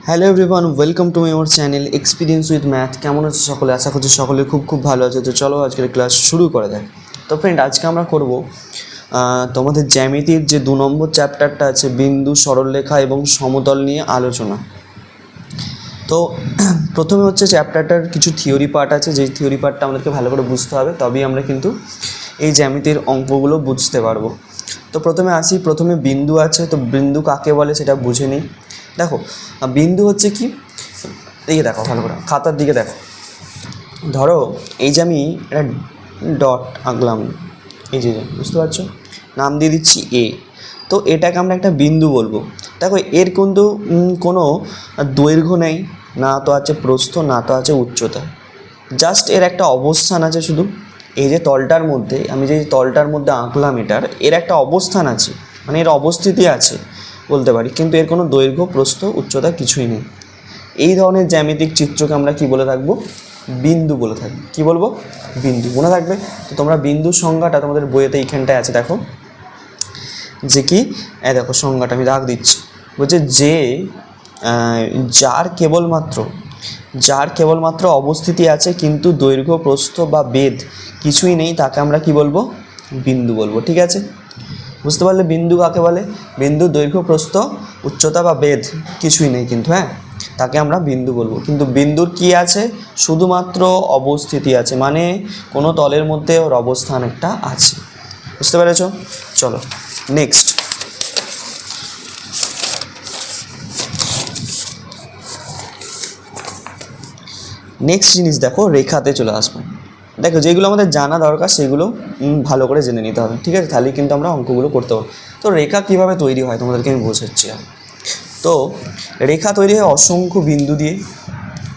Hello everyone, welcome to my our channel experience with math. কেমন আছে সকলে? আশা করছি সকলে খুব ভালো আছে। তো চলো আজকের ক্লাস শুরু করা যায়। তো ফ্রেন্ড, আজকে আমরা করব তোমাদের জ্যামিতির যে 2 নম্বর চ্যাপ্টারটা আছে, বিন্দু, সরলরেখা এবং সমতল নিয়ে আলোচনা। তো প্রথমে হচ্ছে চ্যাপ্টারটার কিছু থিওরি পার্ট আছে, যেই থিওরি পার্টটা আমাদেরকে ভালো করে বুঝতে হবে, তবেই আমরা কিন্তু এই জ্যামিতির অঙ্কগুলো বুঝতে পারবো। তো প্রথমে বিন্দু আছে। তো বিন্দু কাকে বলে সেটা বুঝে নিই। দেখো, বিন্দু হচ্ছে কি, দিকে দেখো, ভালো করে খাতার দিকে দেখো। ধরো এই যে আমি একটা ডট আঁকলাম, এই যে বুঝতে পারছো, নাম দিয়ে দিচ্ছি এ। তো এটাকে আমরা একটা বিন্দু বলবো। দেখো, এর কিন্তু কোনো দৈর্ঘ্য নেই, না তো আছে প্রস্থ, না তো আছে উচ্চতা। জাস্ট এর একটা অবস্থান আছে শুধু। এই যে তলটার মধ্যে, আমি যে তলটার মধ্যে আঁকলাম, এর একটা অবস্থান আছে, মানে এর অবস্থিতি আছে বলতে পারি, কিন্তু এর কোনো দৈর্ঘ্য, প্রস্থ, উচ্চতা কিছুই নেই। এই ধরনের জ্যামিতিক চিত্রকে আমরা কি বলে থাকবো? বিন্দু বলে থাকবো। কি বলবো? বিন্দু। মনে থাকবে। তো তোমরা বিন্দুর সংজ্ঞাটা তোমাদের বইয়েতে এইখানটায় আছে, দেখো যে কি, দেখো সংজ্ঞাটা আমি দাগ দিচ্ছি। বলছে যে যার কেবলমাত্র অবস্থিতি আছে, কিন্তু দৈর্ঘ্য, প্রস্থ বা বেধ কিছুই নেই, তাকে আমরা কি বলবো? বিন্দু বলবো। ঠিক আছে, বুঝতে পারলে বিন্দু কাকে বলে? বিন্দু দৈর্ঘ্য, প্রস্থ, উচ্চতা বা বেধ কিছুই নেই কিন্তু, তাকে আমরা বিন্দু বলবো। কিন্তু বিন্দুর কি আছে? শুধুমাত্র অবস্থিতি আছে, মানে কোনো তলের মধ্যে ওর অবস্থান একটা আছে। বুঝতে পেরেছ? চলো নেক্সট। নেক্সট জিনিস দেখো, রেখাতে চলে আসবো। দেখো, যেগুলো আমাদের জানা দরকার সেগুলো ভালো করে জেনে নিতে হবে। ঠিক আছে, তাহলেই কিন্তু আমরা অঙ্কগুলো করতে পারবো। তো রেখা কীভাবে তৈরি হয় তোমাদেরকে আমি বোঝাচ্ছি। তো রেখা তৈরি হয় অসংখ্য বিন্দু দিয়ে।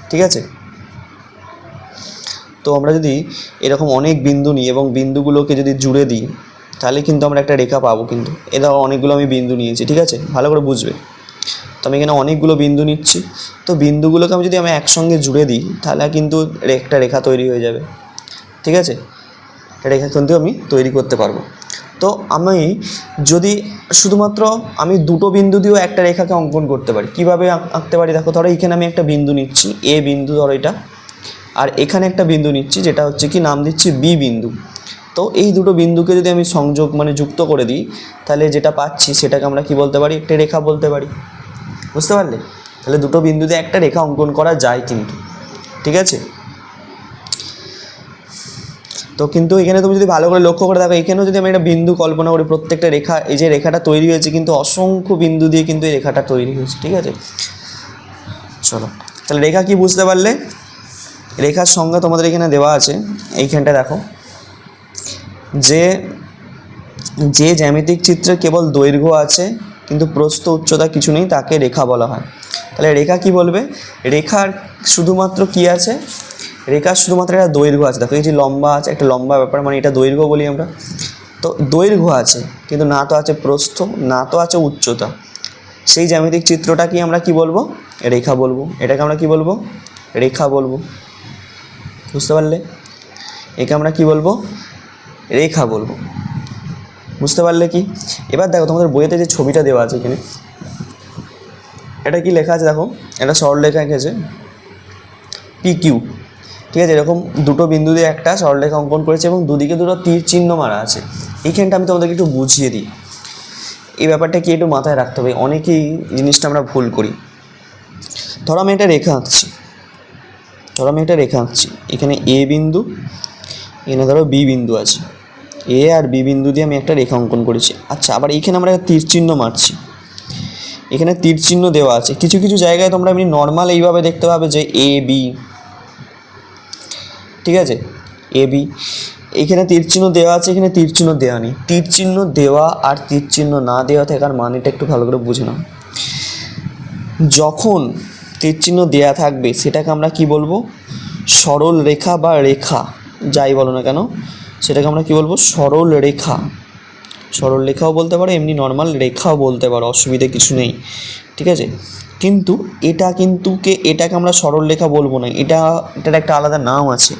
ঠিক আছে, তো আমরা যদি এরকম অনেক বিন্দু নিই এবং বিন্দুগুলোকে যদি জুড়ে দিই, তাহলে কিন্তু আমরা একটা রেখা পাবো। কিন্তু এটা অনেকগুলো আমি বিন্দু নিয়েছি, ঠিক আছে, ভালো করে বুঝবে। তো আমি এখানে অনেকগুলো বিন্দু নিচ্ছি। তো বিন্দুগুলোকে আমি যদি একসঙ্গে জুড়ে দিই, তাহলে কিন্তু একটা রেখা তৈরি হয়ে যাবে। ঠিক আছে, রেখা কিন্তু আমি তৈরি করতে পারবো। তো আমি যদি শুধুমাত্র আমি দুটো বিন্দু দিয়েও একটা রেখাকে অঙ্কন করতে পারি। কীভাবে আঁকতে পারি? দেখো, ধরো এখানে আমি একটা বিন্দু নিচ্ছি, এ বিন্দু ধরো এটা, আর এখানে একটা বিন্দু নিচ্ছি, যেটা হচ্ছে কি, নাম দিচ্ছি বি বিন্দু। তো এই দুটো বিন্দুকে যদি আমি সংযোগ মানে যুক্ত করে দিই, তাহলে যেটা পাচ্ছি সেটাকে আমরা কি বলতে পারি? একটা রেখা বলতে পারি। বুঝতে পারলে? তাহলে দুটো বিন্দুতে একটা রেখা অঙ্কন করা যায় কিন্তু। ঠিক আছে, তো কিন্তু এখানে তুমি যদি ভালো করে লক্ষ্য করে দেখো, এখানেও যদি আমি একটা বিন্দু কল্পনা করি, প্রত্যেকটা রেখা, এই যে রেখাটা তৈরি হয়েছে কিন্তু অসংখ্য বিন্দু দিয়ে কিন্তু এই রেখাটা তৈরি হয়েছে। ঠিক আছে, চলো তাহলে রেখা কি বুঝতে পারলে? রেখার সংজ্ঞা তোমাদের এখানে দেওয়া আছে, এইখানটা দেখো, যে জ্যামিতিক চিত্রে কেবল দৈর্ঘ্য আছে কিন্তু প্রস্থ, উচ্চতা কিছু নেই, তাকে রেখা বলা হয়। তাহলে রেখা কি বলবে? রেখার শুধুমাত্র কি আছে? রেখার শুধুমাত্র একটা দৈর্ঘ্য আছে। দেখো, এই যে লম্বা আছে, একটা লম্বা ব্যাপার, মানে এটা দৈর্ঘ্য বলি আমরা। তো দৈর্ঘ্য আছে কিন্তু না তো আছে প্রস্থ, না তো আছে উচ্চতা। সেই জ্যামিতিক চিত্রটাকে আমরা কি বলবো? রেখা বলবো। এটাকে আমরা কি বলবো? রেখা বলবো। বুঝতে পারলে? একে আমরা কি বলবো? রেখা বলবো। বুঝতে পারলে কি? এবার দেখো, তোমাদের বইয়েতে যে ছবিটা দেওয়া আছে এখানে, এটা কি লেখা আছে? দেখো, এটা সরলরেখা এঁকেছে পি কিউ। ঠিক আছে, এরকম দুটো বিন্দু দিয়ে একটা সরলরেখা অঙ্কন করেছে এবং দুদিকে দুটো তীর চিহ্ন মারা আছে। এইখানটা আমি তোমাদেরকে একটু বুঝিয়ে দিই। এই ব্যাপারটা কি একটু মাথায় রাখতে হবে, অনেকেই জিনিসটা আমরা ভুল করি। ধরো আমি একটা রেখা আঁকছি, এখানে এ বিন্দু, এখানে ধরো বি বিন্দু আছে। এ আর বি বিন্দু দিয়ে আমি একটা রেখা অঙ্কন করেছি। আচ্ছা, আবার এইখানে আমরা তীর চিহ্ন মারছি, এখানে তীর চিহ্ন দেওয়া আছে। কিছু কিছু জায়গায় তোমরা এমনি নর্মাল এইভাবে দেখতে পাবে যে এ বি। ঠিক আছে, এ বি, এখানে তীর চিহ্ন দেওয়া আছে, এখানে তীর চিহ্ন দেওয়া নেই। তীর চিহ্ন দেওয়া আর তীর চিহ্ন না দেওয়া থাকার মানেটা একটু ভালো করে বুঝে নাও। যখন তীর চিহ্ন দেওয়া থাকবে সেটাকে আমরা কি বলবো? সরল রেখা বা রেখা, যাই বলো না কেন, সেটাকে আমরা কি বলবো? সরল রেখা। সরল রেখাও বলতে পারো, এমনি নর্মাল রেখাও বলতে পারো, অসুবিধা কিছু নেই। ঠিক আছে, কিন্তু এটাকে আমরা সরল রেখা বলবো না, এটার একটা আলাদা নাম আছে।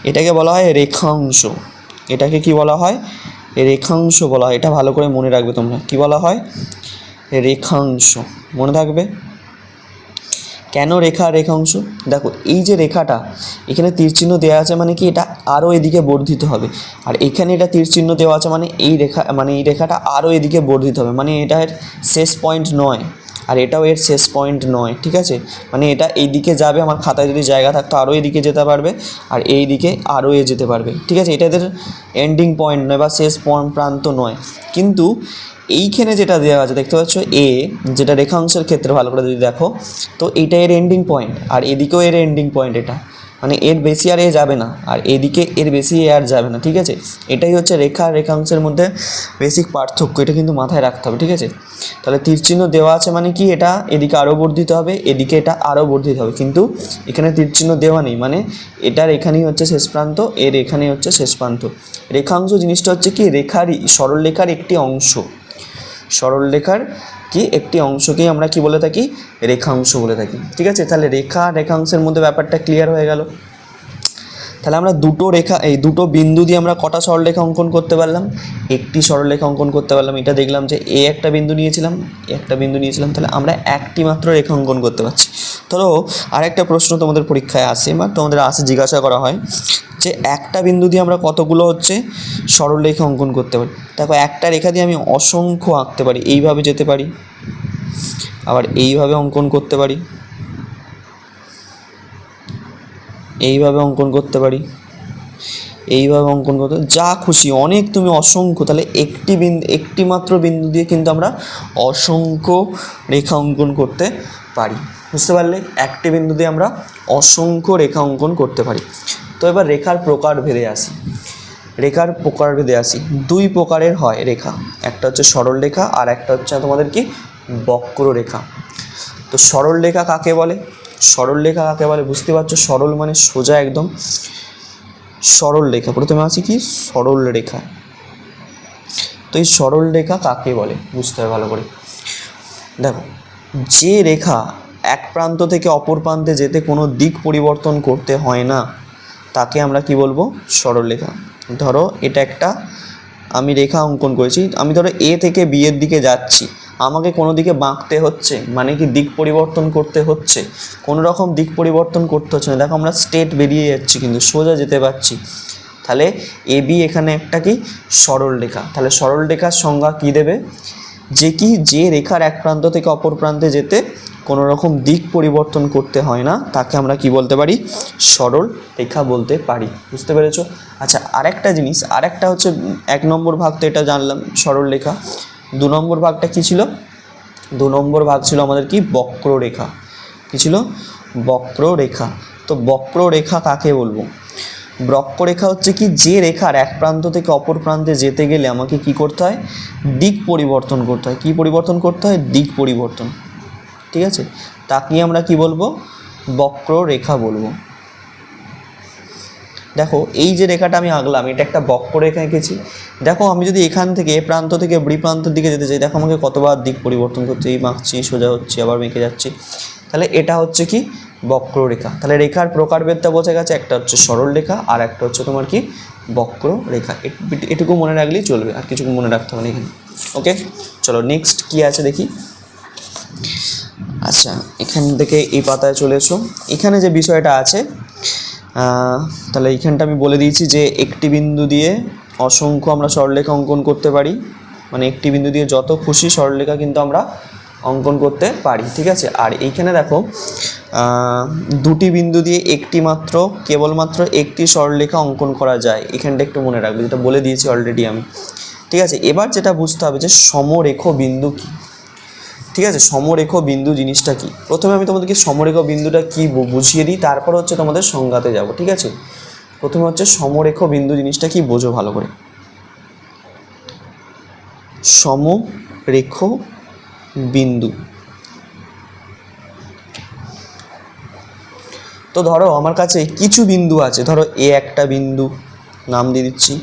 এটাকে বলা হয় রেখাংশ। এটাকে কি বলা হয়? রেখাংশ বলা হয়। এটা ভালো করে মনে রাখবে তোমরা, কি বলা হয়? রেখাংশ, মনে থাকবে। কেন রেখা আর রেখাংশ? দেখো এই যে রেখাটা এখানে তীর চিহ্ন দেওয়া আছে মানে কি এটা আরও এদিকে বর্ধিত হবে, আর এখানে এটা তীর চিহ্ন দেওয়া আছে মানে এই রেখাটা আরও এদিকে বর্ধিত হবে, মানে এটা এর শেষ পয়েন্ট নয় আর এটাও এর শেষ পয়েন্ট নয়। ঠিক আছে, মানে এটা এই দিকে যাবে, আমার খাতায় যদি জায়গা থাকতো আরও এদিকে যেতে পারবে আর এই দিকে আরও যেতে পারবে। ঠিক আছে, এটা এদের এন্ডিং পয়েন্ট নয় বা শেষ প্রান্ত নয়। কিন্তু এইখানে যেটা দেওয়া আছে দেখতে পাচ্ছ এ, যেটা রেখাংশের ক্ষেত্রে ভালো করে যদি দেখো তো এইটা এর এন্ডিং পয়েন্ট আর এদিকেও এর এন্ডিং পয়েন্ট, এটা মানে এর বেশি আর যাবে না আর এদিকে এর বেশি আর যাবে না। ঠিক আছে, এটাই হচ্ছে রেখা আর রেখাংশের মধ্যে বেসিক পার্থক্য, এটা কিন্তু মাথায় রাখতে হবে। ঠিক আছে, তাহলে তীর চিহ্ন দেওয়া আছে মানে কি এটা এদিকে আরও বর্ধিত হবে, এদিকে এটা আরও বর্ধিত হবে, কিন্তু এখানে তীর চিহ্ন দেওয়া নেই, মানে এটার এখানেই হচ্ছে শেষ প্রান্ত, এর এখানেই হচ্ছে শেষ প্রান্ত। রেখাংশ জিনিসটা হচ্ছে কি রেখারই সরলরেখার একটি অংশ, সরলরেখার কি একটি অংশকেই আমরা কি বলে থাকি রেখাংশ বলে থাকি। ঠিক আছে, তাহলে রেখা রেখাংশের মধ্যে ব্যাপারটা ক্লিয়ার হয়ে গেল। তাহলে আমরা দুটো রেখা এই দুটো বিন্দু দিয়ে আমরা কটা সরলরেখা অঙ্কন করতে পারলাম? একটি সরলরেখা অঙ্কন করতে পারলাম। এটা দেখলাম যে একটা বিন্দু নিয়েছিলাম, তাহলে আমরা একটি মাত্র রেখা অঙ্কন করতে পারছি। ধরো আরেকটা প্রশ্ন তোমাদের পরীক্ষায় আসে বা তোমাদের জিজ্ঞাসা করা হয় যে একটা বিন্দু দিয়ে আমরা কতগুলো হচ্ছে সরলরেখা অঙ্কন করতে পারি। দেখো একটা রেখা দিয়ে আমি অসংখ্য আঁকতে পারি, এইভাবে যেতে পারি, আবার এইভাবে অঙ্কন করতে পারি, এইভাবে অঙ্কন করতে পারি, এইভাবে অঙ্কন করতে, যা খুশি অনেক তুমি অসংখ্য। তাহলে একটি মাত্র বিন্দু দিয়ে কিন্তু আমরা অসংখ্য রেখা অঙ্কন করতে পারি। বুঝতে পারলে, একটি বিন্দু দিয়ে আমরা অসংখ্য রেখা অঙ্কন করতে পারি। তো এবার রেখার প্রকারভেদে আসি। দুই প্রকারের হয় রেখা, একটা হচ্ছে সরল রেখা আর একটা হচ্ছে তোমাদের কি বক্ররেখা। তো সরল রেখা কাকে বলে? বুঝতে পারছো, সরল মানে সোজা একদম, সরল রেখা। প্রথমে আসি কি সরল রেখা। তো এই সরল রেখা কাকে বলে বুঝতে হবে ভালো করে। দেখো, যে রেখা এক প্রান্ত থেকে অপর প্রান্তে যেতে কোনো দিক পরিবর্তন করতে হয় না তাকে আমরা কি বলবো? সরল রেখা। ধরো এটা একটা আমি রেখা অঙ্কন করেছি, আমি ধরো এ থেকে বি এর দিকে যাচ্ছি, আমাকে কোনো দিকে বাঁকতে হচ্ছে, মানে কি দিক পরিবর্তন করতে হচ্ছে? কোনো রকম দিক পরিবর্তন করতে হচ্ছে না। দেখো আমরা স্ট্রেট বেরিয়ে যাচ্ছি কিন্তু সোজা যেতে পারছি। তাহলে এ বি এখানে একটা কি সরল রেখা। তাহলে সরল রেখার সংজ্ঞা কী দেবে? যে রেখার এক প্রান্ত থেকে অপর প্রান্তে যেতে কোনো রকম দিক পরিবর্তন করতে হয় না তাকে আমরা কি বলতে পারি? সরল রেখা বলতে পারি। বুঝতে পেরেছো? আচ্ছা, আরেকটা জিনিস, আরেকটা হচ্ছে 1 নম্বর ভাগ, তো এটা জানলাম সরল রেখা। 2 নম্বর ভাগটা কী ছিল? 2 নম্বর ভাগ ছিল আমাদের কি বক্ররেখা। কী ছিল? বক্ররেখা। তো বক্ররেখা কাকে বলবো? বক্ররেখা হচ্ছে কি যে রেখার এক প্রান্ত থেকে অপর প্রান্তে যেতে গেলে আমাকে কি করতে হয়? দিক পরিবর্তন করতে হয়। কি পরিবর্তন করতে হয়? দিক পরিবর্তন। ঠিক আছে, তাকে আমরা কি বলবো? বক্ররেখা বলবো। দেখো এই যে রেখাটা আমি আঁকলাম এটা একটা বক্ররেখা এঁকেছি। দেখো আমি যদি এখান থেকে এ প্রান্ত থেকে বি প্রান্তের দিকে যেতে চাই, দেখো আমাকে কতবার দিক পরিবর্তন করতে, এই মাখছি, সোজা হচ্ছে, আবার মেঁকে যাচ্ছি। তাহলে এটা হচ্ছে কি বক্ররেখা। তাহলে রেখার প্রকারভেদটা বোঝা গেছে, একটা হচ্ছে সরল রেখা আর একটা হচ্ছে তোমার কি বক্ররেখা। এটুকু মনে রাখলেই চলবে, আর কিছু মনে রাখতে হবে না এখানে। ওকে, চলো নেক্সট কি আছে দেখি। আচ্ছা, এখান থেকে এই পাতায় চলে এসো। এখানে যে বিষয়টা আছে তাহলে এইখানটা আমি বলে দিয়েছি যে একটি বিন্দু দিয়ে অসংখ্য আমরা সরলরেখা অঙ্কন করতে পারি, মানে একটি বিন্দু দিয়ে যত খুশি সরলরেখা কিন্তু আমরা অঙ্কন করতে পারি। ঠিক আছে, আর এইখানে দেখো দুটি বিন্দু দিয়ে কেবলমাত্র একটি সরলরেখা অঙ্কন করা যায়। এখানটা একটু মনে রাখবে, যেটা বলে দিয়েছি অলরেডি আমি। ঠিক আছে, এবার যেটা বুঝতে হবে যে সমরেখ বিন্দু কী। ঠিক আছে, সমরেখ বিন্দু জিনিসটা কি? প্রথমে আমি তোমাদেরকে সমরেখ বিন্দুটা কি বুঝিয়ে দিই, তারপর হচ্ছে তোমাদের সংজ্ঞাতে যাব। ঠিক আছে, প্রথমে হচ্ছে সমরেখ বিন্দু জিনিসটা কি বোঝো ভালো করে। সমরেখ বিন্দু, তো ধরো আমার কাছে কিছু বিন্দু আছে, ধরো এ একটা বিন্দু নাম দিয়ে দিচ্ছি,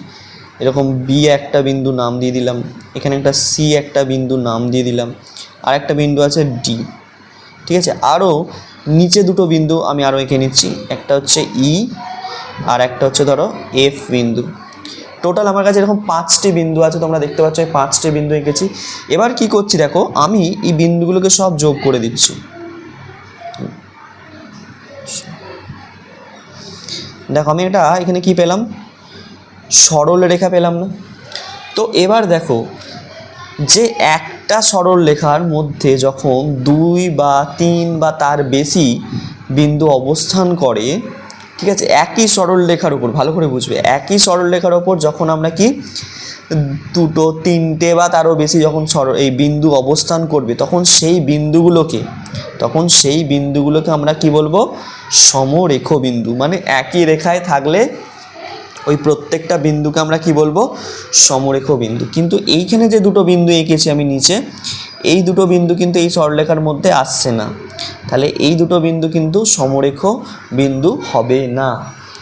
এরকম বি একটা বিন্দু নাম দিয়ে দিলাম, এখানে একটা সি একটা বিন্দু নাম দিয়ে দিলাম, আর একটা বিন্দু আছে ডি। ঠিক আছে, আরও নিচে দুটো বিন্দু আমি আরও এঁকে নিচ্ছি, একটা হচ্ছে ই আর একটা হচ্ছে ধরো এফ বিন্দু। টোটাল আমার কাছে এরকম 5টি বিন্দু আছে, তোমরা দেখতে পাচ্ছ এই 5টি বিন্দু এঁকেছি। এবার কি করছি দেখো, আমি এই বিন্দুগুলোকে সব যোগ করে দিচ্ছি। দেখো আমি এটা এখানে কি পেলাম, সরল রেখা পেলাম না? তো এবার দেখো যে একটা সরল রেখার মধ্যে যখন 2 বা 3 বা তার বেশি বিন্দু অবস্থান করে, ঠিক আছে, একই সরল রেখার উপর, ভালো করে বুঝবে, একই সরল রেখার ওপর যখন আমরা কি 2, 3টে বা তারও বেশি যখন এই বিন্দু অবস্থান করবে, তখন সেই বিন্দুগুলোকে আমরা কি বলবো, সমরেখ বিন্দু। মানে একই রেখায় থাকলে ওই প্রত্যেকটা বিন্দুকে আমরা কি বলবো, সমরেখ বিন্দু। কিন্তু এইখানে যে দুটো বিন্দু এঁকেছি আমি নিচে, এই দুটো বিন্দু কিন্তু এই সরলরেখার মধ্যে আসছে না, তাহলে এই দুটো বিন্দু কিন্তু সমরেখ বিন্দু হবে না।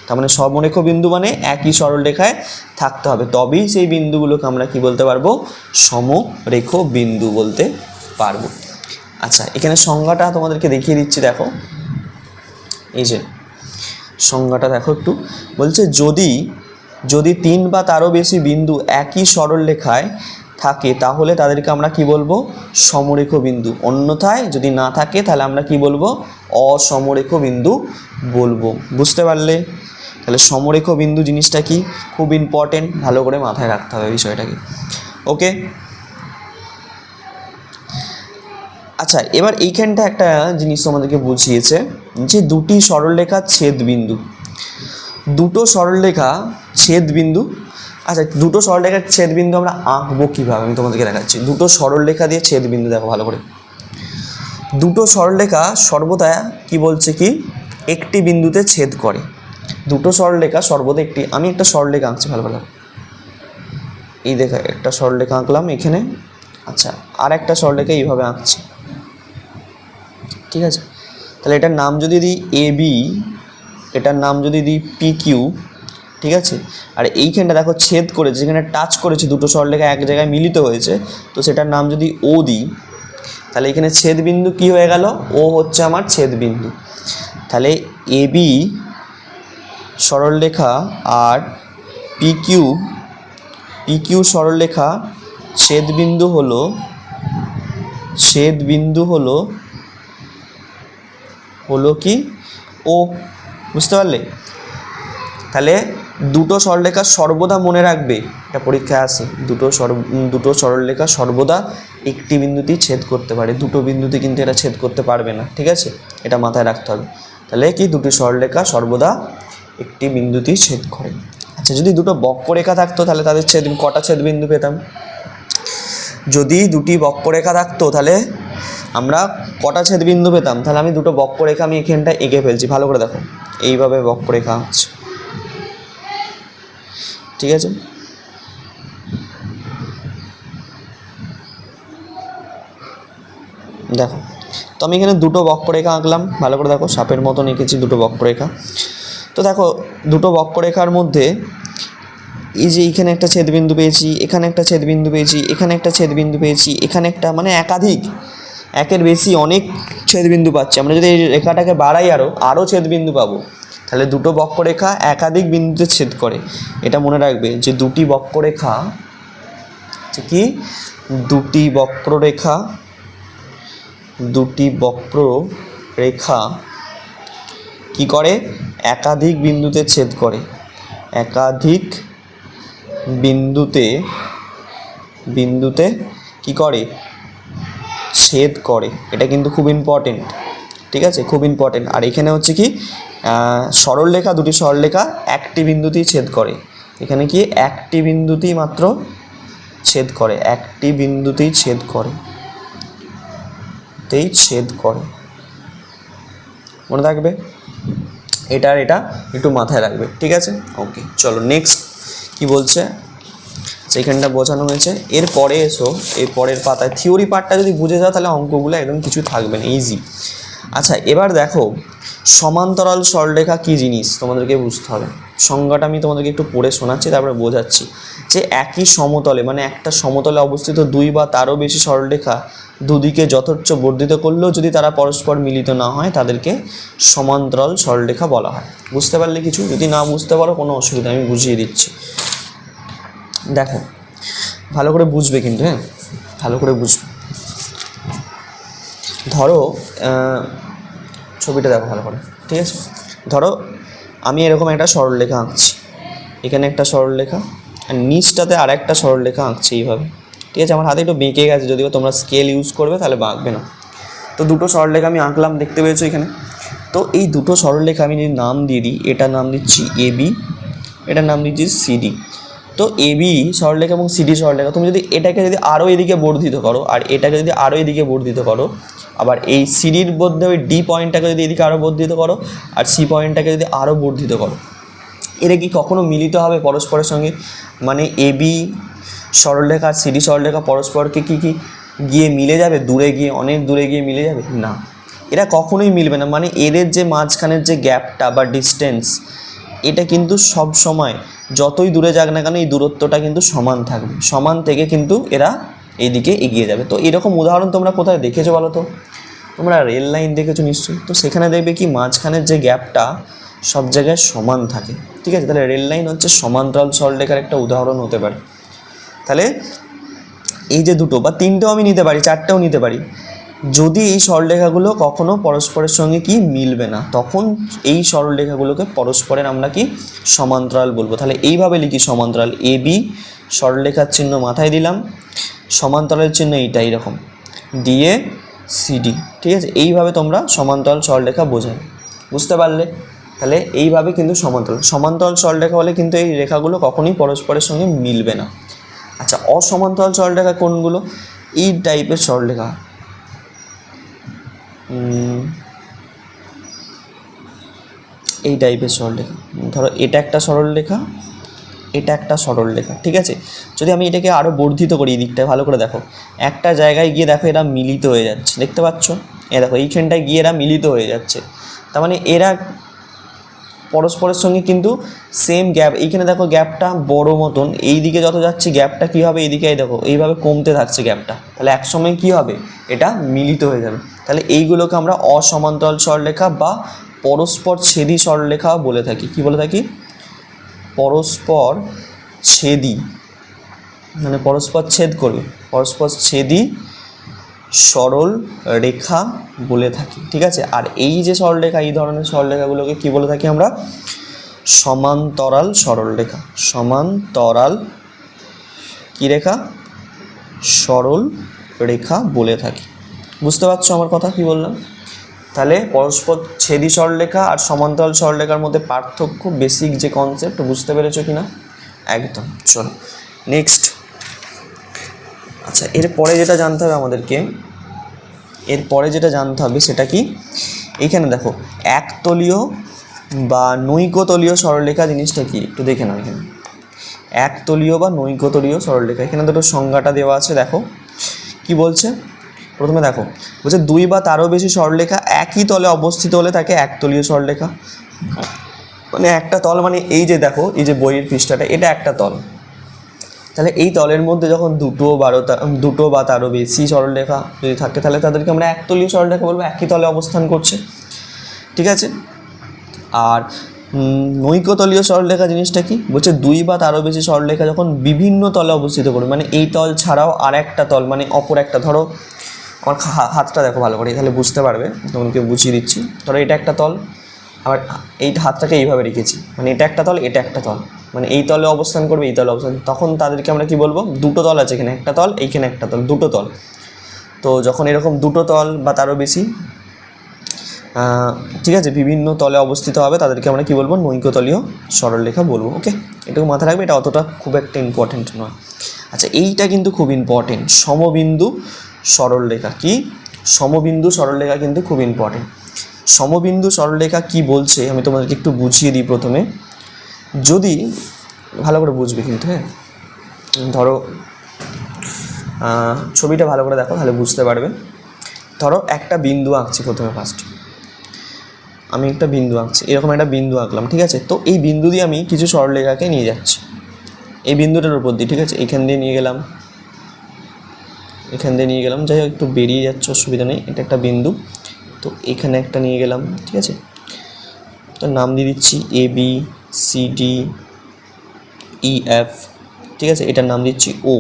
তার মানে সমরেখ বিন্দু মানে একই সরলরেখায় থাকতে হবে, তবেই সেই বিন্দুগুলোকে আমরা কি বলতে পারবো, সমরেখ বিন্দু বলতে পারবো। আচ্ছা, এখানে সংজ্ঞাটা তোমাদেরকে দেখিয়ে দিচ্ছি, দেখো এই যে সংজ্ঞাটা দেখো একটু, বলছে যদি 3 বা তারও বেশি বিন্দু একই সরলরেখায় থাকে তাহলে তাদেরকে আমরা কি বলবো, সমরেখ বিন্দু। অন্যথায় যদি না থাকে তাহলে আমরা কি বলবো, অসমরেখ বিন্দু বলবো। বুঝতে পারলে? তাহলে সমরেখ বিন্দু জিনিসটা কি, খুব ইম্পর্টেন্ট, ভালো করে মাথায় রাখতে হবে বিষয়টাকে। ওকে, আচ্ছা এবার এইখানটা একটা জিনিস তোমাদেরকে বুঝিয়েছে যে দুটি সরলরেখার ছেদবিন্দু, দুটো সরলরেখা ছেদবিন্দু। আচ্ছা, দুটো সরলরেখার ছেদবিন্দু আমরা আঁকবো কীভাবে আমি তোমাদেরকে দেখাচ্ছি। দুটো সরলরেখা দিয়ে ছেদবিন্দু দেখো ভালো করে, দুটো সরলরেখা সর্বদা কি বলছে, কি একটি বিন্দুতে ছেদ করে। দুটো সরলরেখা সর্বদা একটি, আমি একটা সরলরেখা আঁকছি ভালো করে, এই দেখা একটা সরলরেখা আঁকলাম এখানে। আচ্ছা, আর একটা সরলরেখা এইভাবে আঁকছি, ঠিক আছে। তাহলে এটার নাম যদি দিই AB, এটার নাম যদি দিই PQ, ঠিক আছে। আর এইখানটা দেখো ছেদ করেছে, যেখানে টাচ করেছে দুটো সরলরেখা এক জায়গায় মিলিত হয়েছে, তো সেটার নাম যদি O দিই, তাহলে এখানে ছেদবিন্দু কি হয়ে গেল, O হচ্ছে আমার ছেদবিন্দু। তাহলে AB সরলরেখা আর PQ সরলরেখা ছেদবিন্দু হলো কি ও। বুঝতে পারলে? তাহলে দুটো সরলরেখা সর্বদা মনে রাখবে, এটা পরীক্ষায় আসে, দুটো সরলরেখা সর্বদা একটি বিন্দুতেই ছেদ করতে পারে, দুটো বিন্দুতে কিন্তু এটা ছেদ করতে পারবে না, ঠিক আছে, এটা মাথায় রাখতে হবে। তাহলে কি দুটি সরলরেখা সর্বদা একটি বিন্দুতেই ছেদ করে। আচ্ছা, যদি দুটো বক্ররেখা থাকতো তাহলে তাদের কটা ছেদবিন্দু পেতাম? যদি দুটি বক্ররেখা থাকতো তাহলে আমরা কটা ছেদবিন্দু পেতাম? তাহলে আমি দুটো বক্ররেখা আমি এখানটায় এঁকে ফেলছি, ভালো করে দেখো, এইভাবে বক্ররেখা আছে, ঠিক আছে। দেখো, তো আমি এখানে দুটো বক্ররেখা আঁকলাম, ভালো করে দেখো, সাপের মতন এঁকেছি দুটো বক্ররেখা। তো দেখো দুটো বক্ররেখার মধ্যে এই যে এইখানে একটা ছেদবিন্দু পেয়েছি, এখানে একটা ছেদবিন্দু পেয়েছি, এখানে একটা ছেদবিন্দু পেয়েছি, এখানে একটা, মানে একাধিক, একের বেশি অনেক ছেদবিন্দু পাচ্ছি আমরা। যদি এই রেখাটাকে বাড়াই আরও ছেদবিন্দু পাবো। তাহলে দুটো বক্ররেখা একাধিক বিন্দুতে ছেদ করে, এটা মনে রাখবে যে দুটি বক্ররেখা কি, দুটি বক্ররেখা কি করে, একাধিক বিন্দুতে ছেদ করে, একাধিক বিন্দুতে কি করে, ছেদ করে। এটা কিন্তু খুব ইম্পর্টেন্ট, ঠিক আছে, খুব ইম্পর্টেন্ট। আর এখানে হচ্ছে কি, সরলরেখা, দুটি সরলরেখা একটি বিন্দুতেই ছেদ করে, এখানে কি একটি বিন্দুতেই মাত্র ছেদ করে, একটি বিন্দুতেই ছেদ করে, মনে থাকবে এটা, আর এটা একটু মাথায় রাখবে, ঠিক আছে। ওকে, চলো নেক্সট কি বলছে, সেইখানটা বোঝানো হয়েছে। এরপরে এসো, এই পরের পাতায় থিওরি পার্টটা যদি বুঝে যাও তাহলে অঙ্কগুলো একদম কিছু থাকবে না, ইজি। আচ্ছা, এবার দেখো সমান্তরাল সরলরেখা কী জিনিস তোমাদেরকে বুঝতে হবে। সংজ্ঞাটা আমি তোমাদেরকে একটু পড়ে শোনাচ্ছি, তারপরে বোঝাচ্ছি। যে একই সমতলে, মানে একটা সমতলে অবস্থিত 2 বা তারও বেশি সরলরেখা দুদিকে যথেচ্ছ বর্ধিত করলেও যদি তারা পরস্পর মিলিত না হয় তাদেরকে সমান্তরাল সরলরেখা বলা হয়। বুঝতে পারলে কিছু? যদি না বুঝতে পারো কোনো অসুবিধা, আমি বুঝিয়ে দিচ্ছি। দেখো ভালো করে বুঝবে কিন্তু, হ্যাঁ ভালো করে বুঝবে। ধরো ছবিটা দেখো ভালো করে, ঠিক আছে। ধরো আমি এরকম একটা সরলরেখা আঁকছি, এখানে একটা সরলরেখা, আর নিচটাতে আর একটা সরলরেখা আঁকছি এইভাবে, ঠিক আছে। আমার হাতে একটু বেঁকে গেছে, যদিও তোমরা স্কেল ইউজ করবে তাহলে বাঁকবে না। তো দুটো সরলরেখা আমি আঁকলাম, দেখতে পেয়েছো এখানে। তো এই দুটো সরলরেখা আমি যদি নাম দিয়ে দিই, এটার নাম দিচ্ছি এবি, এটার নাম দিচ্ছি সিডি। তো এবি সরলরেখা এবং সিডি সরলরেখা, তুমি যদি এটাকে যদি আরও এদিকে বর্ধিত করো আর এটাকে যদি আরও এদিকে বর্ধিত করো, আবার এই সিডির মধ্যে ওই ডি পয়েন্টটাকে যদি এদিকে আরও বর্ধিত করো আর সি পয়েন্টটাকে যদি আরও বর্ধিত করো, এরা কি কখনো মিলিত হবে পরস্পরের সঙ্গে? মানে এবি সরলরেখা আর সিডি সরলরেখা পরস্পরকে কি গিয়ে মিলে যাবে, দূরে গিয়ে, অনেক দূরে গিয়ে মিলে যাবে? না, এরা কখনোই মিলবে না। মানে এদের যে মাঝখানের যে গ্যাপটা বা ডিস্টেন্স, এটা কিন্তু সব সময় যতই দূরে যাক না কেন এই দূরত্বটা কিন্তু সমান থাকবে, সমান থেকে কিন্তু এরা এইদিকে এগিয়ে যাবে। তো এরকম উদাহরণ তোমরা কোথায় দেখেছো বলো তো? তোমরা রেল লাইন দেখেছো নিশ্চয়ই, তো সেখানে দেখবে কি মাঝখানের যে গ্যাপটা সব জায়গায় সমান থাকে, ঠিক আছে। তাহলে রেল লাইন হচ্ছে সমান্তরাল সরলরেখার একটা উদাহরণ হতে পারে। তাহলে এই যে দুটো বা তিনটেও আমি নিতে পারি, চারটেও নিতে পারি, যদি এই সরলরেখাগুলো কখনো পরস্পরের সঙ্গে কি মিলবে না, তখন এই সরলরেখাগুলোকে পরস্পরের আমরা কি সমান্তরাল বলবো। তাহলে এইভাবে লিখি সমান্তরাল, এ বি সরলরেখার চিহ্ন মাথায় দিলাম, সমান্তরালের চিহ্ন এইটা এইরকম, দিয়ে সিডি, ঠিক আছে। এইভাবে তোমরা সমান্তরাল সরলরেখা বোঝায়, বুঝতে পারলে? তাহলে এইভাবে কিন্তু সমান্তরাল সরলরেখা হলে কিন্তু এই রেখাগুলো কখনোই পরস্পরের সঙ্গে মিলবে না। আচ্ছা, অসমান্তরাল সরলরেখা কোনগুলো? এই টাইপের সরলরেখা, এই টাইপের সরলরেখা, ধরো এটা একটা সরলরেখা, এটা একটা সরলরেখা, ঠিক আছে। যদি আমি এটাকে আরও বর্ধিত করি, এই দিকটায় ভালো করে দেখো, একটা জায়গায় গিয়ে দেখো এরা মিলিত হয়ে যাচ্ছে, দেখতে পাচ্ছ? এ দেখো এইখানটায় গিয়ে এরা মিলিত হয়ে যাচ্ছে, তার মানে এরা পরস্পরের সঙ্গে কিন্তু সেম গ্যাপ, এইখানে দেখো গ্যাপটা বড় মতন, এই দিকে যত যাচ্ছে গ্যাপটা কী হবে, এইদিকে দেখো এইভাবে কমতে থাকছে গ্যাপটা, তাহলে একসময় কী হবে, এটা মিলিত হয়ে যাবে। তাহলে এইগুলোকে আমরা অসমান্তরাল সরলরেখা বা পরস্পর ছেদি সরলরেখা বলে থাকি। কি বলে থাকি? পরস্পর ছেদি, মানে পরস্পর ছেদ করবে, পরস্পর ছেদি সরল রেখা বলে থাকি, ঠিক আছে। আর এই যে সরলরেখা, এই ধরনের সরলরেখাগুলোকে কি বলে থাকি আমরা? সমান্তরাল সরলরেখা, সমান্তরাল কি রেখা? সরল রেখা বলে থাকি। বুঝতে পারছো আমার কথা কি বললাম? তাহলে পরস্পর ছেদি সরলরেখা আর সমান্তরাল সরলরেখার মধ্যে পার্থক্য, বেসিক যে কনসেপ্ট, বুঝতে পেরেছো কি না? একদম। চলো নেক্সট। আচ্ছা, এরপরে যেটা জানতে হবে আমাদেরকে, এরপরে যেটা জানতে হবে সেটা কি? এইখানে দেখো একতলীয় বা নৈকতলীয় সরলরেখা জিনিসটা কি একটু দেখে নাও। এখানে একতলীয় বা নৈকতলীয় সরলরেখা, এখানে দুটো সংজ্ঞাটা দেওয়া আছে, দেখো কি বলছে। প্রথমে দেখো বলছে দুই বা তারও বেশি সরলরেখা একই তলে অবস্থিত হলে তাকে একতলীয় সরলরেখা। মানে একটা তল, মানে এই যে দেখো এই যে বইয়ের পৃষ্ঠাটা, এটা একটা তল, তাহলে এই তলের মধ্যে যখন দুটো বা তারও বেশি সরলরেখা যদি থাকে তাহলে তাদেরকে আমরা একতলীয় সরলরেখা বলবো, একই তলে অবস্থান করছে, ঠিক আছে। আর নৈকতলীয় সরলরেখা জিনিসটা কি বলছে? দুই বা তারও বেশি সরলরেখা যখন বিভিন্ন তলে অবস্থিত করবে, মানে এই তল ছাড়াও আর একটা তল, মানে অপর একটা, ধরো আমার হাতটা দেখো ভালো করে তাহলে বুঝতে পারবে, তোমাকে বুঝিয়ে দিচ্ছি। ধরো এটা একটা তল, আবার এই হাতটাকে এইভাবে রেখেছি, মানে এটা একটা তল, এটা একটা তল, মানে এই তলে অবস্থান করবে, এই তলে অবস্থান, তখন তাদেরকে আমরা কি বলবো? দুটো তল আছে, এখানে একটা তল, এইখানে একটা তল, দুটো তল। তো যখন এরকম দুটো তল বা তারও বেশি, ঠিক আছে, বিভিন্ন তলে অবস্থিত হবে তাদেরকে আমরা কি বলবো? নৈকতলীয় সরলরেখা বলবো। ওকে, এটুকু মাথায় রাখবে, এটা অতটা খুব একটা ইম্পর্টেন্ট নয়। আচ্ছা, এইটা কিন্তু খুব ইম্পর্টেন্ট, সমবিন্দু সরলরেখা। কি? সমবিন্দু সরলরেখা কিন্তু খুব ইম্পর্টেন্ট। সমবিন্দু সরলরেখা কি বলছে আমি তোমাদেরকে একটু বুঝিয়ে দিই প্রথমে, যদি ভালো করে বুঝবে কিন্তু। হ্যাঁ, ধরো ছবিটা ভালো করে দেখো তাহলে বুঝতে পারবে। ধরো একটা বিন্দু আঁকছি প্রথমে, ফার্স্ট আমি একটা বিন্দু আঁকছি, এরকম একটা বিন্দু আঁকলাম, ঠিক আছে। তো এই বিন্দু দিয়ে আমি কিছু সরলরেখাকে নিয়ে যাচ্ছি এই বিন্দুটার উপর দিয়ে, ঠিক আছে। এখান দিয়ে নিয়ে গেলাম, এখান দিয়ে নিয়ে গেলাম, যাই হোক একটু বেরিয়ে যাচ্ছে, অসুবিধা নেই, এটা একটা বিন্দু। তো এখানে একটা নিয়ে গেলাম, ঠিক আছে। তো নাম দিয়ে দিচ্ছি A B C D E F, ঠিক আছে। এটার নাম দিচ্ছি ও।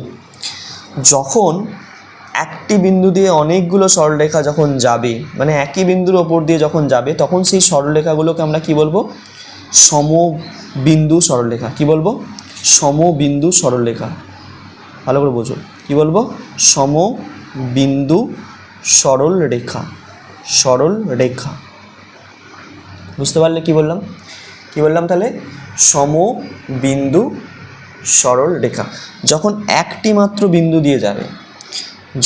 যখন একটি বিন্দু দিয়ে অনেকগুলো সরলরেখা যখন যাবে, মানে একই বিন্দুর ওপর দিয়ে যখন যাবে, তখন সেই সরলরেখাগুলোকে আমরা কি বলবো? সমবিন্দু সরলরেখা। কি বলবো? সমবিন্দু সরলরেখা। ভালো করে বোঝো, কি বলবো? সমবিন্দু সরলরেখা। সরলরেখা, বুঝতে পারলে কি বললাম? কি বললাম তাহলে? সমবিন্দু সরলরেখা। যখন একটি মাত্র বিন্দু দিয়ে যাবে,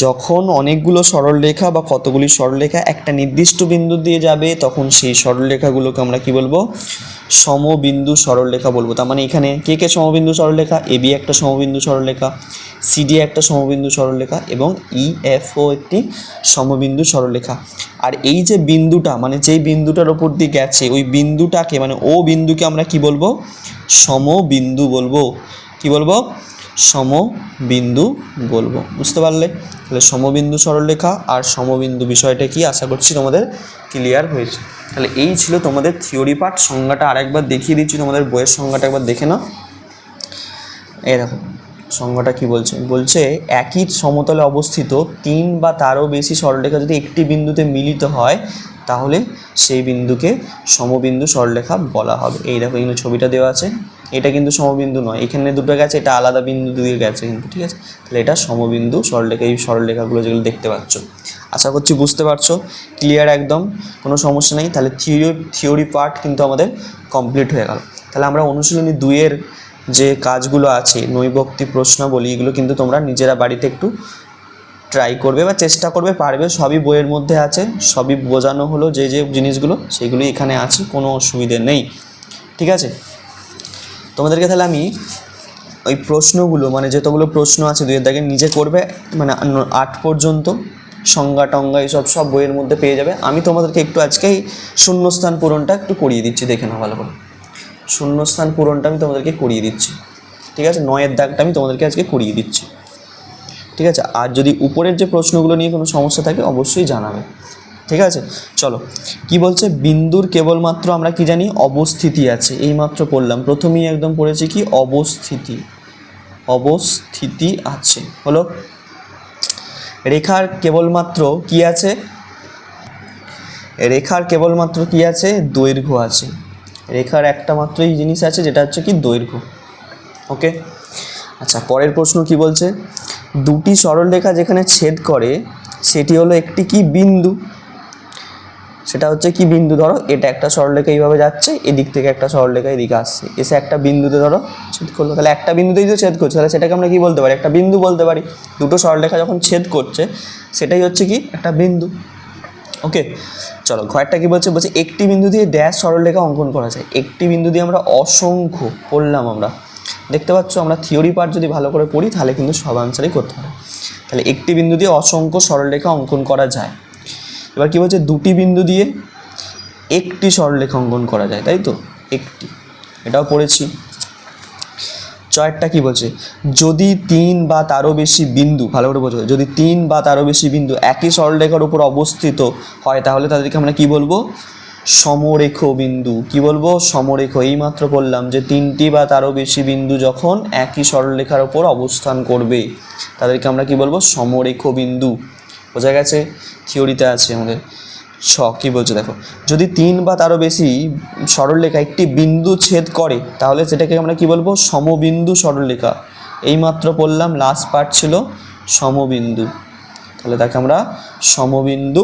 যখন অনেকগুলো সরলরেখা বা কতগুলি সরলরেখা একটা নির্দিষ্ট বিন্দু দিয়ে যাবে, তখন সেই সরলরেখাগুলোকে আমরা কি বলবো? সমবিন্দু সরলরেখা বলবো। তার মানে এখানে কে কে সমবিন্দু সরলরেখা? এবি একটা সমবিন্দু সরলরেখা, সিডি একটা সমবিন্দু সরলরেখা এবং ইএফও একটি সমবিন্দু সরলরেখা। আর এই যে বিন্দুটা, মানে যেই বিন্দুটার ওপর দিয়ে গেছে, ওই বিন্দুটাকে মানে ও বিন্দুকে আমরা কি বলবো? সমবিন্দু বলবো। কি বলবো? সমবিন্দু বলবো। বুঝতে পারলে? তাহলে সমবিন্দু সরলরেখা আর সমবিন্দু বিষয়টা কি, আশা করছি তোমাদের ক্লিয়ার হয়েছে। তাহলে এই ছিল তোমাদের থিওরি পার্ট। সংজ্ঞাটা আরেকবার দেখিয়ে দিচ্ছি, তোমাদের বইয়ের সংজ্ঞাটা একবার দেখে নাও। এই দেখো সংজ্ঞাটা কি বলছে, বলছে একই সমতলে অবস্থিত 3 বা তারও বেশি সরলরেখা যদি একটি বিন্দুতে মিলিত হয়, তাহলে সেই বিন্দুকে সমবিন্দু সরলরেখা বলা হবে। এই দেখো এখানে ছবিটা দেওয়া আছে, এটা কিন্তু সমবিন্দু নয়, এখানে দুটো গেছে, এটা আলাদা বিন্দু দিয়ে গেছে কিন্তু, ঠিক আছে? তাহলে এটা সমবিন্দু সরলরেখা। এই সরলরেখাগুলো যেগুলো দেখতে পাচ্ছ, আশা করছি বুঝতে পারছো, ক্লিয়ার একদম, কোনো সমস্যা নেই। তাহলে থিওরি পার্ট কিন্তু আমাদের কমপ্লিট হয়ে গেল। তাহলে আমরা অনুশীলনী 2-এর যে কাজগুলো আছে, নৈবক্তি প্রশ্নাবলী, এগুলো কিন্তু তোমরা নিজেরা বাড়িতে একটু ট্রাই করবে বা চেষ্টা করবে, পারবে। সবই বইয়ের মধ্যে আছে, সবই বোঝানো হলো, যে যে জিনিসগুলো সেইগুলি এখানে আছে, কোনো অসুবিধে নেই, ঠিক আছে? তোমাদেরকে তাহলে আমি ওই প্রশ্নগুলো, মানে যতগুলো প্রশ্ন আছে 2-এর দাগে নিজে করবে, মানে 8 পর্যন্ত সংজ্ঞা টঙ্গা এইসব সব বইয়ের মধ্যে পেয়ে যাবে। আমি তোমাদেরকে একটু আজকেই শূন্যস্থান পূরণটা একটু করিয়ে দিচ্ছি, দেখে নাও ভালো করে। শূন্যস্থান পূরণটা আমি তোমাদেরকে করিয়ে দিচ্ছি, ঠিক আছে? 9-এর দাগটা আমি তোমাদেরকে আজকে করিয়ে দিচ্ছি, ঠিক আছে? আর যদি উপরের যে প্রশ্নগুলো নিয়ে কোনো সমস্যা থাকে অবশ্যই জানাবে, ঠিক আছে? চলো, কি বলছে? বিন্দুর কেবলমাত্র আমরা কি জানি? অবস্থিতি আছে। এইমাত্র পড়লাম, প্রথমেই একদম পড়েছি কি? অবস্থিতি। অবস্থিতি আছে হলো। রেখার কেবলমাত্র কি আছে? রেখার কেবলমাত্র কি আছে? দৈর্ঘ্য আছে। রেখার একটা মাত্রই জিনিস আছে, যেটা হচ্ছে কি? দৈর্ঘ্য। ওকে, আচ্ছা, পরের প্রশ্ন কি বলছে? দুটি সরলরেখা যেখানে ছেদ করে সেটি হলো একটি কি বিন্দু? সেটা হচ্ছে কি বিন্দু? ধরো এটা একটা সরলরেখা এইভাবে যাচ্ছে, এদিক থেকে একটা সরলরেখা এদিকে আসছে, এসে একটা বিন্দুতে ধরো ছেদ করলো। তাহলে একটা বিন্দুতেই তো ছেদ করছে, তাহলে সেটাকে আমরা কি বলতে পারি? একটা বিন্দু বলতে পারি। দুটো সরলরেখা যখন ছেদ করছে সেটাই হচ্ছে কি? একটা বিন্দু। ওকে, চলো ঘরটা কি বলছে? বলছে একটি বিন্দু দিয়ে ড্যাশ সরলরেখা অঙ্কন করা যায়। একটি বিন্দু দিয়ে আমরা অসংখ্য পড়লাম, আমরা দেখতে পাচ্ছ, আমরা থিওরি পার্ট যদি ভালো করে পড়ি তাহলে কিন্তু সব আনসারই করতে হবে। তাহলে একটি বিন্দু দিয়ে অসংখ্য সরলরেখা অঙ্কন করা যায়। এবার কি বলছে? দুটি বিন্দু দিয়ে একটি সরলরেখা অঙ্কন করা যায়, তাই তো? একটি, এটাও পড়েছি। চয়েরটা কি বলছে? যদি 3 বা তারও বেশি বিন্দু, ভালো করে বোঝো, যদি 3 বা তারও বেশি বিন্দু একই সরলরেখার উপর অবস্থিত হয়, তাহলে তাদেরকে আমরা কি বলবো? সমরেখ বিন্দু। কি বলবো? সমরেখ। এইমাত্র বললাম যে 3টি বা তারও বেশি বিন্দু যখন একই সরলরেখার উপর অবস্থান করবে, তাদেরকে আমরা কি বলবো? সমরেখ বিন্দু। বোঝা গেছে? থিওরিতে আছে আমাদের। কি বলছে দেখো, যদি 3 বা তারও বেশি সরলরেখা একটি বিন্দু ছেদ করে, তাহলে সেটাকে আমরা কি বলবো? সমবিন্দু সরলরেখা। এইমাত্র পড়লাম, লাস্ট পার্ট ছিল সমবিন্দু, তাহলে তাকে আমরা সমবিন্দু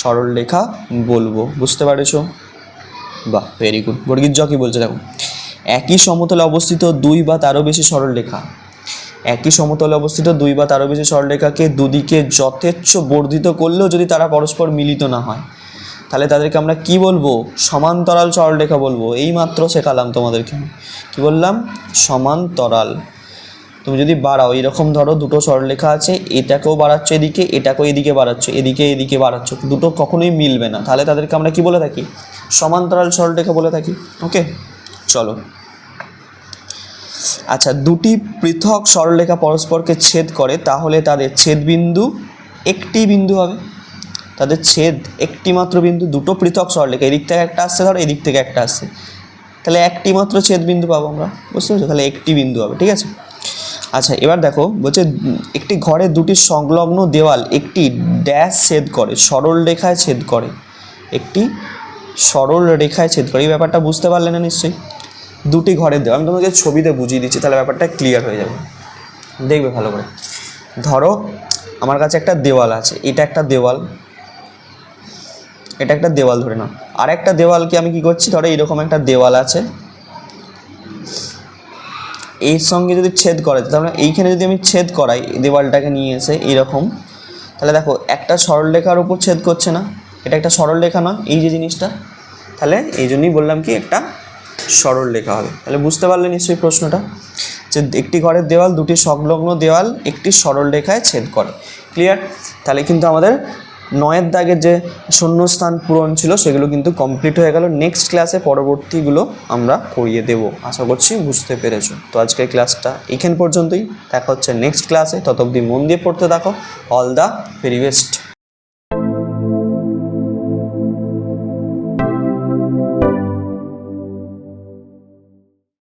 সরলরেখা বলবো। বুঝতে পারছো? বাহ, ভেরি গুড। বর্গীর জ কি বলছে দেখো, একই সমতলে অবস্থিত 2 বা তারও বেশি সরলরেখা, একই সমতলে অবস্থিত 2 বা তারও বেশি সরলরেখাকে দুদিকে যথেচ্ছ বর্ধিত করলেও যদি তারা পরস্পর মিলিত না হয়, তাহলে তাদেরকে আমরা কি বলবো? সমান্তরাল সরলরেখা বলবো। এইমাত্র শেখালাম তোমাদেরকে, কি বললাম? সমান্তরাল। তুমি যদি বাড়াও, এইরকম ধরো দুটো সরলরেখা আছে, এটাকেও বাড়াচ্ছ এদিকে, এটাকেও এদিকে বাড়াচ্ছ, এদিকে বাড়াচ্ছ, দুটো কখনোই মিলবে না, তাহলে তাদেরকে আমরা কি বলে থাকি? সমান্তরাল সরলরেখা বলে থাকি। ওকে, চলো, আচ্ছা, দুটি পৃথক সরলরেখা পরস্পরকে ছেদ করে, তাহলে তাদের ছেদবিন্দু একটি বিন্দু হবে। তাদের ছেদ একটি মাত্র বিন্দু। দুটো পৃথক সরলরেখা, এদিক থেকে একটা আসছে, ধরো এদিক থেকে একটা আসছে, তাহলে একটি মাত্র ছেদ বিন্দু পাবো আমরা। বুঝতে পারছো? তাহলে একটি বিন্দু হবে, ঠিক আছে? আচ্ছা, এবার দেখো বলছে একটি ঘরে দুটি সংলগ্ন দেওয়াল একটি ড্যাশ ছেদ করে, সরলরেখায় ছেদ করে। একটি সরল রেখায় ছেদ করে। এই ব্যাপারটা বুঝতে পারলে না নিশ্চয়ই? দুটি ঘরের দেওয়াল, আমি তোমাকে ছবিতে বুঝিয়ে দিচ্ছি, তাহলে ব্যাপারটা ক্লিয়ার হয়ে যাবে। দেখবে ভালো করে। ধরো আমার কাছে একটা দেওয়াল আছে, এটা একটা দেওয়াল, এটা একটা দেওয়াল ধরে নাও। আর একটা দেওয়ালকে আমি কি করছি, ধরো এইরকম একটা দেওয়াল আছে, এর সঙ্গে যদি ছেদ করে, তাহলে এইখানে যদি আমি ছেদ করাই দেওয়ালটাকে নিয়ে এসে এইরকম, তাহলে দেখো একটা সরলরেখার উপর ছেদ করছে না, এটা একটা সরলরেখা নয় এই যে জিনিসটা, তাহলে এই জন্যই বললাম কি একটা সরলরেখা হবে। তাহলে বুঝতে পারলে নিশ্চয়ই প্রশ্নটা, যে একটি ঘরের দেওয়াল দুটি সংলগ্ন দেওয়াল একটি সরলরেখায় ছেদ করে। ক্লিয়ার? তাহলে কিন্তু আমাদের 9-এর দাগের যে শূন্যস্থান পূরণ ছিল সেগুলো কিন্তু কমপ্লিট হয়ে গেল। নেক্সট ক্লাসে পরবর্তীগুলো আমরা করিয়ে দেব। আশা করছি বুঝতে পেরেছো। তো আজকের ক্লাসটা এইখান পর্যন্তই, দেখা হচ্ছে নেক্সট ক্লাসে। তত অবধি মন দিয়ে পড়তে থাকো। All the very best.